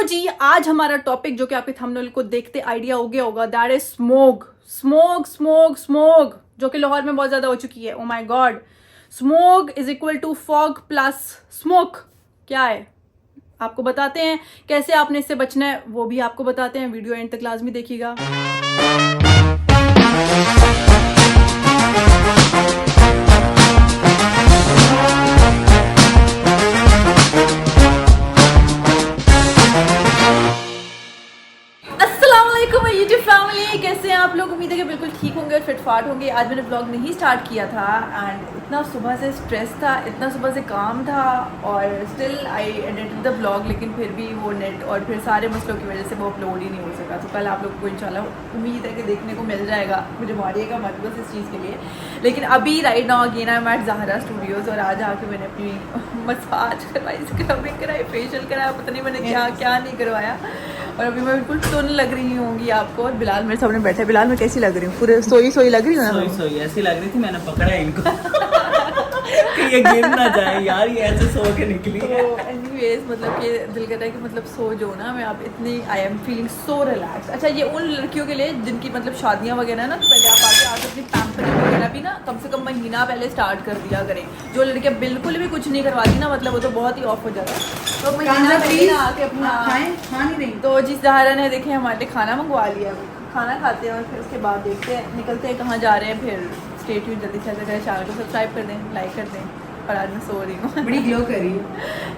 तो जी आज हमारा टॉपिक जो कि आपके थंबनेल को देखते आइडिया हो गया होगा, that is smog smog smog smog, जो कि लाहौर में बहुत ज्यादा हो चुकी है। Oh my god, smog is equal to fog plus smoke. क्या है आपको बताते हैं, कैसे आपने इससे बचना है वो भी आपको बताते हैं। वीडियो एंड तक लाजमी देखिएगा। यूट्यूब फैमिली, कैसे हैं आप लोग? उम्मीद है कि बिल्कुल ठीक होंगे और फिटफाट होंगे। आज मैंने ब्लॉग नहीं स्टार्ट किया था एंड इतना सुबह से स्ट्रेस था, इतना सुबह से काम था और still I edited the blog, लेकिन फिर भी वो नेट और फिर सारे मसलों की वजह से वो अपलोड ही नहीं हो सका। तो कल आप लोग को इंशाल्लाह उम्मीद है कि देखने को मिल जाएगा। मुझे मारिएगा मत बस इस चीज़ के लिए। लेकिन अभी right now again I am at Zahra studios और आज आके मैंने अपनी मसाज करवाई, स्क्रबिंग कराई, फेशियल कराया, पता नहीं मैंने क्या क्या नहीं करवाया। और अभी मैं बिल्कुल सुन लग रही होंगी आपको। और बिलाल मेरे सामने बैठे। बिलाल मैं कैसी लग रही हूँ? पूरे सोई सोई लग रही हूँ ना? सोई ऐसी लग रही थी, मैंने पकड़ा इनको कि ये गिर ना जाए यार, ये ऐसे सो के निकली है। तो एनीवेज मतलब कि दिल करता है कि मतलब सो जो ना मैं आप इतनी I am feeling so relax. अच्छा, ये उन लड़कियों के लिए जिनकी मतलब शादियाँ वगैरह है ना, तो पहले आप आके अपनी पैम्परिंग वगैरह भी ना कम से कम महीना पहले स्टार्ट कर दिया करें। जो लड़कियाँ बिल्कुल भी कुछ नहीं करवाती ना, मतलब वो तो बहुत ही ऑफ हो जाता है। तो महीना पहले ना आके अपना खा नहीं रही। तो जिस ज़हरा ने देखे हमारे लिए खाना मंगवा लिया, खाना खाते हैं और फिर उसके बाद देखते हैं निकलते हैं कहाँ जा रहे हैं। फिर स्टे ट्यून, जल्दी से ऐसा करें, चैनल को सब्सक्राइब कर दें, लाइक कर दें। और आज मैं सो रही हूँ, बड़ी ग्लो कर रही हूँ।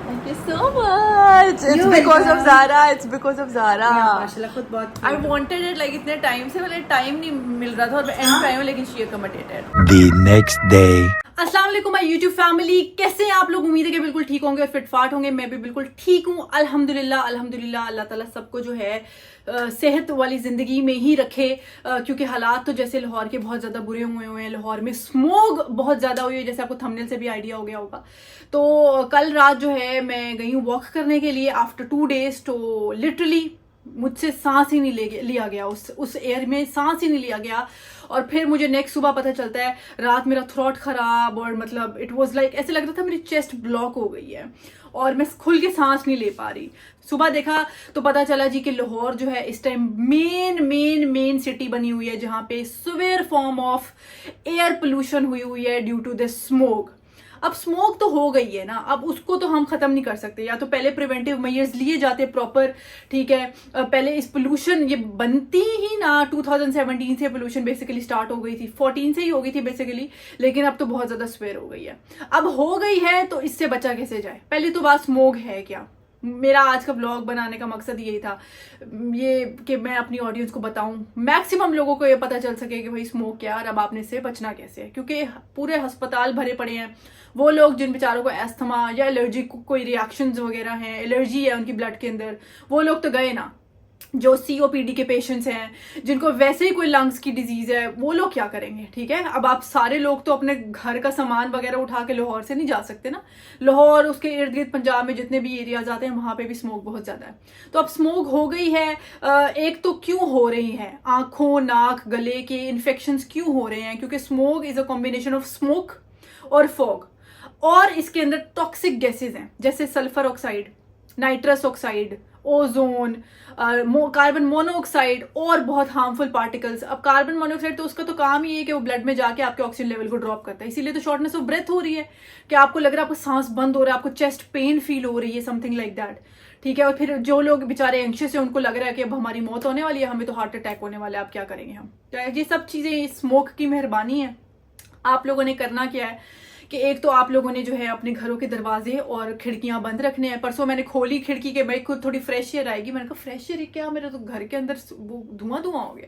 Thank you so much. It's because of Zahra, it's because of Zahra. माशाल्लाह खुद बहुत आई वांटेड इट लाइक इतने टाइम से, मतलब टाइम नहीं मिल रहा था और मैं एंड पे आई हूँ, लेकिन she accommodated. The next day. अस्सलाम वालेकुम माय यूट्यूब फैमिली, कैसे हैं आप लोग? उम्मीद है कि बिल्कुल ठीक होंगे और फिटफाट होंगे। मैं भी बिल्कुल ठीक हूँ, अल्हम्दुलिल्लाह अल्हम्दुलिल्लाह। अल्लाह ताला सबको जो है सेहत वाली ज़िंदगी में ही रखे, क्योंकि हालात तो जैसे लाहौर के बहुत ज़्यादा बुरे हुए हैं। लाहौर में स्मोग बहुत ज़्यादा हुई है, जैसे आपको थंबनेल से भी आइडिया हो गया होगा। तो कल रात जो है मैं गई हूँ वॉक करने के लिए आफ्टर 2 days। तो लिटरली मुझसे सांस ही नहीं लिया गया, उस एयर में सांस ही नहीं लिया गया। और फिर मुझे नेक्स्ट सुबह पता चलता है रात मेरा थ्रोट खराब और मतलब इट वाज लाइक ऐसे लग रहा था मेरी चेस्ट ब्लॉक हो गई है और मैं खुल के सांस नहीं ले पा रही। सुबह देखा तो पता चला जी कि लाहौर जो है इस टाइम मेन सिटी बनी हुई है, जहाँ पे severe form of air pollution हुई है ड्यू टू दिस स्मोक। अब स्मोक तो हो गई है ना, अब उसको तो हम खत्म नहीं कर सकते। या तो पहले प्रिवेंटिव मेजर्स लिए जाते प्रॉपर, ठीक है। पहले इस पोल्यूशन ये बनती ही ना 2017 से पोल्यूशन बेसिकली स्टार्ट हो गई थी, 14 से ही हो गई थी बेसिकली, लेकिन अब तो बहुत ज्यादा स्वेयर हो गई है। अब हो गई है तो इससे बचा कैसे जाए? पहली तो बात, स्मोक है क्या? मेरा आज का ब्लॉग बनाने का मकसद यही था, ये कि मैं अपनी ऑडियंस को बताऊं, मैक्सिमम लोगों को ये पता चल सके कि भाई स्मोक क्या और अब आपने इससे बचना कैसे है। क्योंकि पूरे अस्पताल भरे पड़े हैं। वो लोग जिन बेचारों को एस्थमा या एलर्जी कोई रिएक्शंस वगैरह हैं, एलर्जी है उनकी ब्लड के अंदर, वो लोग तो गए ना। जो COPD के पेशेंट्स हैं, जिनको वैसे ही कोई लंग्स की डिजीज है, वो लोग क्या करेंगे? ठीक है, अब आप सारे लोग तो अपने घर का सामान वगैरह उठा के लाहौर से नहीं जा सकते ना। लाहौर उसके इर्द गिर्द पंजाब में जितने भी एरियाज आते हैं वहां पे भी स्मोक बहुत ज्यादा है। तो अब स्मोक हो गई है, एक तो क्यों हो रही है? आंखों, नाक, गले के इन्फेक्शंस क्यों हो रहे हैं? क्योंकि smoke is a combination of smoke और फॉग, और इसके अंदर टॉक्सिक गैसेज हैं जैसे sulphur oxide, nitrous oxide, ozone, carbon monoxide और बहुत हार्मफुल पार्टिकल्स। अब कार्बन मोनोऑक्साइड तो उसका तो काम ही है कि वो ब्लड में जाके आपके ऑक्सीजन लेवल को ड्रॉप करता है, इसीलिए तो शॉर्टनेस ऑफ ब्रेथ हो रही है कि आपको लग रहा है आपको सांस बंद हो रहा है, आपको चेस्ट पेन फील हो रही है, समथिंग लाइक दैट। ठीक है, और फिर जो लोग बेचारे एंग्शियस है उनको लग रहा है कि अब हमारी मौत होने वाली है, हमें तो हार्ट अटैक होने वाला है, अब क्या करेंगे हम? तो ये सब चीजें स्मोक की मेहरबानी है। आप लोगों ने करना क्या है कि एक तो आप लोगों ने जो है अपने घरों के दरवाजे और खिड़कियां बंद रखने हैं। परसों मैंने खोली खिड़की के, भाई खुद थोड़ी फ्रेश एयर आएगी, मैंने कहा फ्रेश एयर क्या, मेरे तो घर के अंदर वो धुआं हो गया।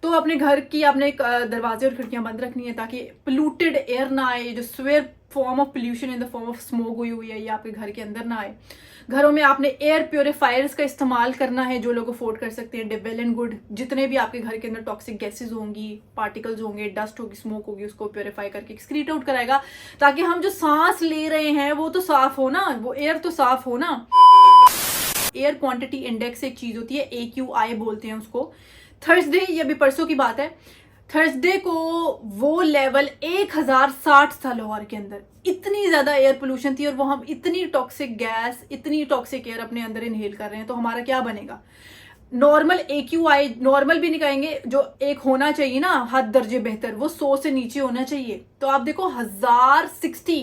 तो अपने घर की आपने दरवाजे और खिड़कियां बंद रखनी है ताकि पोल्यूटेड एयर ना आए। जो swear form of pollution in the form of smoke हुई है ये आपके घर के अंदर ना आए। घरों में आपने एयर प्योरीफायर्स का इस्तेमाल करना है, जो लोग अफोर्ड कर सकते हैं। वेल एंड गुड, जितने भी आपके घर के अंदर टॉक्सिक गैसेज होंगी, पार्टिकल्स होंगे, डस्ट होगी, स्मोक होगी, उसको प्योरीफाई करके एक्सक्रीट आउट कराएगा ताकि हम जो सांस ले रहे हैं वो तो साफ हो ना, वो एयर तो साफ हो ना। एयर क्वांटिटी इंडेक्स एक चीज होती है, AQI बोलते हैं उसको। थर्सडे, ये अभी परसों की बात है, थर्सडे को वो लेवल 1060 था लाहौर के अंदर। इतनी ज्यादा एयर पोल्यूशन थी और वो हम इतनी टॉक्सिक गैस, इतनी टॉक्सिक एयर अपने अंदर इनहेल कर रहे हैं, तो हमारा क्या बनेगा। नॉर्मल AQI, नॉर्मल भी नहीं कहेंगे, जो एक होना चाहिए ना हद दर्जे बेहतर, वो 100 से नीचे होना चाहिए। तो आप देखो 1060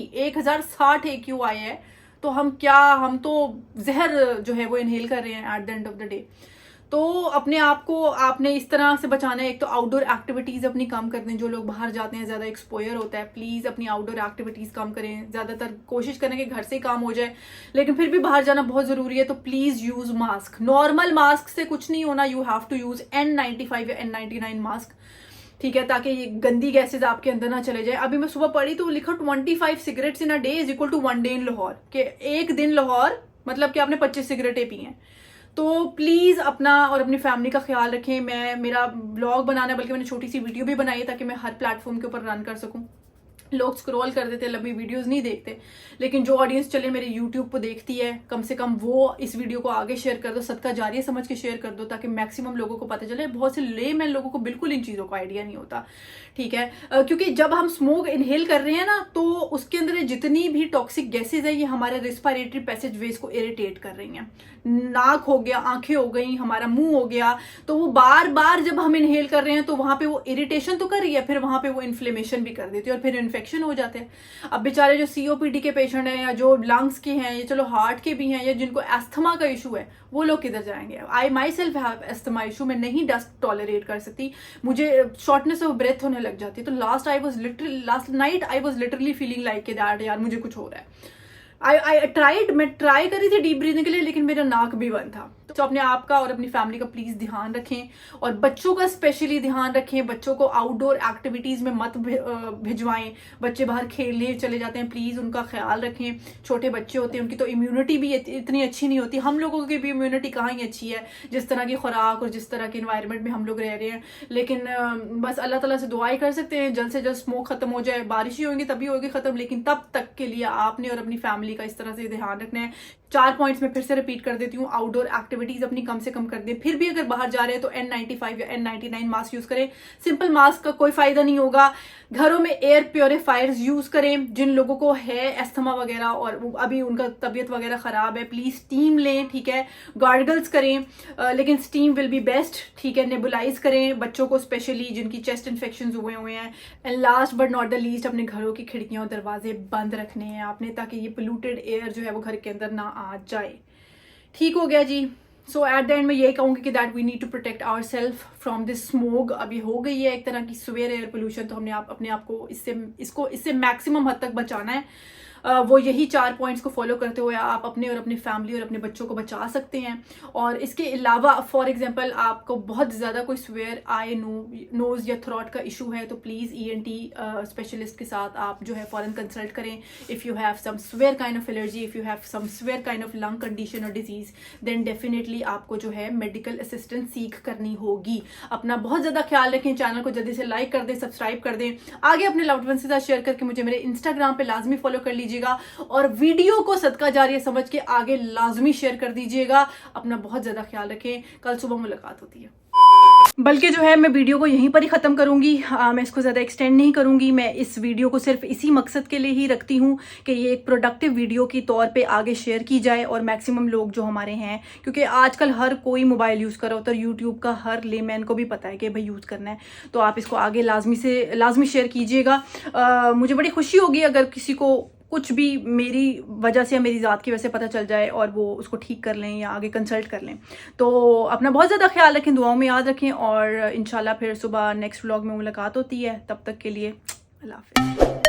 AQI है, तो हम तो जहर जो है वो इनहेल कर रहे हैं eight the end of the day. तो अपने आप को आपने इस तरह से बचाना है। एक तो आउटडोर एक्टिविटीज़ अपनी कम कर दें, जो लोग बाहर जाते हैं ज़्यादा एक्सपोजर होता है, प्लीज़ अपनी आउटडोर एक्टिविटीज़ कम करें। ज़्यादातर कोशिश करें कि घर से ही काम हो जाए, लेकिन फिर भी बाहर जाना बहुत ज़रूरी है, तो please use mask. Normal mask से कुछ नहीं होना, you have to use N95 या N99 मास्क, ठीक है, ताकि ये गंदी गैसेज आपके अंदर ना चले जाए। अभी मैं सुबह पढ़ी तो लिखा 25 cigarettes in a day is equal to 1 day in Lahore, कि एक दिन लाहौर मतलब कि आपने 25 सिगरेटें पी हैं। तो प्लीज़ अपना और अपनी फैमिली का ख्याल रखें। मेरा ब्लॉग बनाना है, बल्कि मैंने छोटी सी वीडियो भी बनाई ताकि मैं हर प्लेटफॉर्म के ऊपर रन कर सकूं। लोग स्क्रॉल कर देते, लंबी वीडियोस नहीं देखते, लेकिन जो ऑडियंस चले मेरे यूट्यूब को देखती है, कम से कम वो इस वीडियो को आगे शेयर कर दो, सदका जारिया समझ के शेयर कर दो, ताकि मैक्सिमम लोगों को पता चले। बहुत से लेमैन लोगों को बिल्कुल इन चीज़ों का आइडिया नहीं होता, ठीक है। क्योंकि जब हम स्मोक इनहेल कर रहे हैं ना, तो उसके अंदर जितनी भी टॉक्सिक गैसेज है, ये हमारे रेस्पिरेटरी पैसेज वेज को इरिटेट कर रही हैं। नाक हो गया, आंखें हो गई, हमारा मुंह हो गया, तो वो बार बार जब हम इनहेल कर रहे हैं तो वहां पे वो इरिटेशन तो कर रही है, फिर वहां पे वो इन्फ्लेमेशन भी कर देती है और फिर इन्फेक्शन हो जाते हैं। अब बेचारे जो COPD के पेशेंट हैं, या जो लंग्स के हैं, या चलो हार्ट के भी हैं, या जिनको एस्थमा का इशू है, वो लोग किधर जाएंगे। I myself have asthma issue, मैं नहीं डस्ट टॉलरेट कर सकती, मुझे शॉर्टनेस ऑफ ब्रेथ होने लग जाती है। तो last night I was literally feeling like that यार मुझे कुछ हो रहा है। मैं ट्राई करी थी डीप ब्रीथिंग के लिए, लेकिन मेरा नाक भी बंद था। तो अपने आप का और अपनी फैमिली का प्लीज ध्यान रखें, और बच्चों का स्पेशली ध्यान रखें। बच्चों को आउटडोर एक्टिविटीज में मत भिजवाएं। बच्चे बाहर खेलने चले जाते हैं, प्लीज उनका ख्याल रखें। छोटे बच्चे होते हैं, उनकी तो इम्यूनिटी भी इतनी अच्छी नहीं होती। हम लोगों की भी इम्यूनिटी कहाँ ही अच्छी है, जिस तरह की खुराक और जिस तरह के इन्वायरमेंट में हम लोग रह रहे हैं। लेकिन बस अल्लाह ताला से दुआई कर सकते हैं जल्द से जल्द स्मोक खत्म हो जाए। बारिश ही होंगी तभी होगी खत्म, लेकिन तब तक के लिए आपने और अपनी फैमिली का इस तरह से ध्यान रखना है। 4 पॉइंट्स में फिर से रिपीट कर देती हूँ। आउटडोर एक्टिविटीज अपनी कम से कम कर दें। फिर भी अगर बाहर जा रहे हैं तो N95 या N99 मास्क यूज करें। सिंपल मास्क का कोई फायदा नहीं होगा। घरों में एयर प्योरीफायर्स यूज करें। जिन लोगों को है एस्थमा वगैरह और अभी उनका तबीयत वगैरह खराब है, प्लीज स्टीम लें, ठीक है। गार्गल्स करें, लेकिन स्टीम विल बी बेस्ट, ठीक है। नेबुलाइज करें बच्चों को, स्पेशली जिनकी चेस्ट इन्फेक्शन हुए हैं। And last but not the least, अपने घरों की खिड़कियां और दरवाजे बंद रखने हैं आपने, ताकि ये पोल्यूटेड एयर जो है वो घर के अंदर ना आ जाए। ठीक हो गया जी। सो एट द एंड मैं यही कहूँगी कि that we need to protect our self from this smoke. अभी हो गई है एक तरह की सीवियर एयर पोल्यूशन, तो हमने अपने आप को इससे मैक्सिमम हद तक बचाना है। वो यही 4 पॉइंट्स को फॉलो करते हुए आप अपने और अपनी फैमिली और अपने बच्चों को बचा सकते हैं। और इसके अलावा फॉर एग्जांपल आपको बहुत ज़्यादा कोई स्वेयर आई नोज़ या थ्रोट का इशू है, तो प्लीज़ ENT स्पेशलिस्ट के साथ आप जो है फ़ौरन कंसल्ट करें। If you have some severe kind of allergy, if you have some severe kind of lung condition और डिजीज़, देन डेफिनेटली आपको जो है मेडिकल असिस्टेंस सीख करनी होगी। अपना बहुत ज़्यादा ख्याल रखें। चैनल को जल्दी से लाइक कर दें, सब्सक्राइब कर दें। आगे अपने लव्ड वंस के साथ शेयर करके मुझे मेरे इंस्टाग्राम पे लाजमी फॉलो कर लीजिएगा, और वीडियो को सदका जारिया समझ के आगे लाजमी शेयर कर दीजिएगा। अपना बहुत ज्यादा ख्याल रखें। कल सुबह मुलाकात होती है, बल्कि जो है मैं वीडियो को यहीं पर ही ख़त्म करूंगी। मैं इसको ज़्यादा एक्सटेंड नहीं करूंगी। मैं इस वीडियो को सिर्फ इसी मकसद के लिए ही रखती हूँ कि ये एक प्रोडक्टिव वीडियो की तौर पे आगे शेयर की जाए, और मैक्सिमम लोग जो हमारे हैं, क्योंकि आजकल हर कोई मोबाइल यूज़ कर रहा होता है, यूट्यूब का हर लेमैन को भी पता है कि भाई यूज़ करना है, तो आप इसको आगे लाजमी शेयर कीजिएगा। मुझे बड़ी खुशी होगी अगर किसी को कुछ भी मेरी वजह से या मेरी ज़ात की वजह से पता चल जाए और वो उसको ठीक कर लें या आगे कंसल्ट कर लें। तो अपना बहुत ज़्यादा ख्याल रखें, दुआओं में याद रखें, और इंशाल्लाह फिर सुबह नेक्स्ट व्लॉग में मुलाकात होती है। तब तक के लिए अल्लाह हाफ़िज़।